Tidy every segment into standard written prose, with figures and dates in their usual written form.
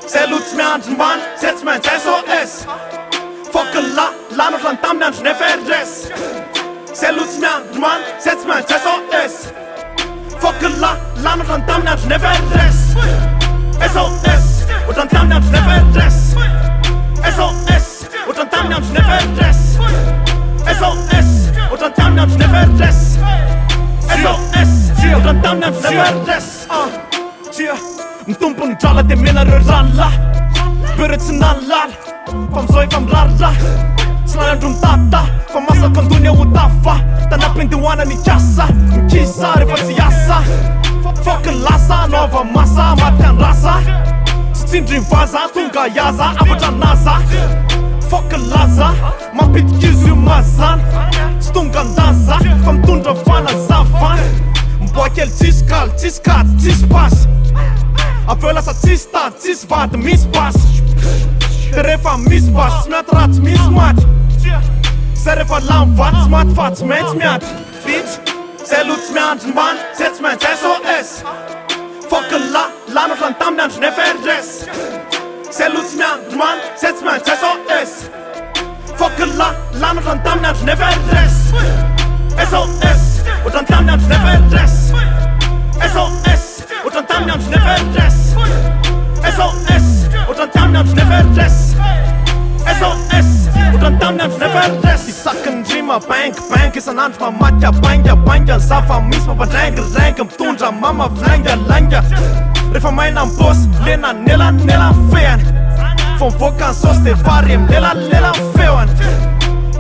Salut miandry man, zay tsy maintsy SOS Foka lano fa taminy andro nefa Salut miandry man, zay tsy maintsy SOS Foka lano fa taminy andro nefa SOS Otrany taminy andro nefa SOS Otrany taminy andro nefa SOS Otrany taminy andro nefa SOS Otrany taminy andro nefa Mitompo ny drala de mena reo rala Bere tsy nalala Fa mizao efa mirarira Tsy lany andro mitata Fa masaka andony ho tafa Tanapindohana ny kasa Mikisa rehefa tsy asa Foka lasa Nova masa Matika ny rasa Tsy tsindry vaza Tonga iaza Afatra naza Foka laza Mampitiky izy io mazana Tsy tonga ndaza Fa mitondra fanazavana Mboa kely tsisy kaly Tsisy kady Tsisy pasy Aveo lasa tsisy tady, tsisy vady, misy basy De rehefa misy basy, tsy miaty ratsy, misy maty Zay rehefa lamy vaty, tsy maty fa tsy maintsy miaty Bitch, zay aloha tsy miandry mbany, zay tsy maintsy SOS Foka lano fa ny taminy andro nefa Zay aloha tsy miandry mbany, zay tsy maintsy SOS Foka lano fa ny taminy andro nefa SOS Otrany taminy andro nefa SOS Otrany taminy andro nefa SOS Otrany taminy andro nefa SOS Otrany taminy andro nefa Isaky ny rima bank Isan'andro mamaty abanga Zafa misy mampandraingirengy Mitondra mama vilanga Rehefa maina ny bosy Lena nela feany Fô mivoaka ny sosy de vary lela feoany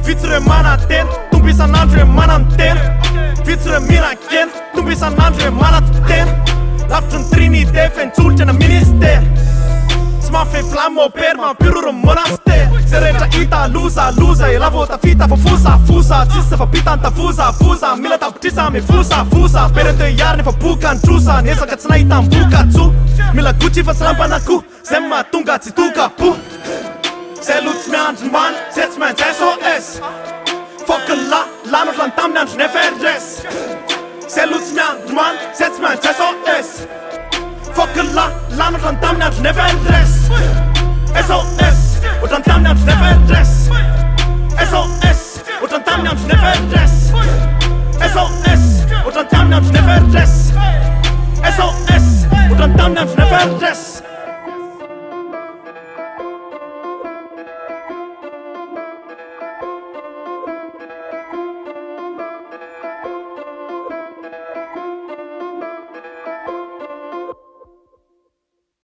Vitsy re mana tena Tombo isan'andro e mana mitena Vitsy re miran-kena Tombo isan'andro e mana tena Lavitry ny trinité fentsolotra na ministère Tsy mafefilamy opera mampiroro ny monastère Zay rehetra hita loza Elavo tafita fa fosa Tsisy fa pita ny tavoza Mila tapitrisa mivosa Bere teo iary nefa boka ny trosa Nesaka tsy nahita ny boka tso Mila Gucci fa tsy lampanako Zay mahatonga tsy toka-po Zay aloha tsy miandry mbany Zay tsy maintsy SOS Foka lano fa ny taminy andro nefa Zay aloha tsy miandry mbany Zay tsy maintsy SOS Foka lano fa ny taminy andro nefa SOS Otrany taminy andro nefa SOS Otrany taminy andro nefa SOS Otrany taminy andro nefa SOS Otrany taminy andro nefa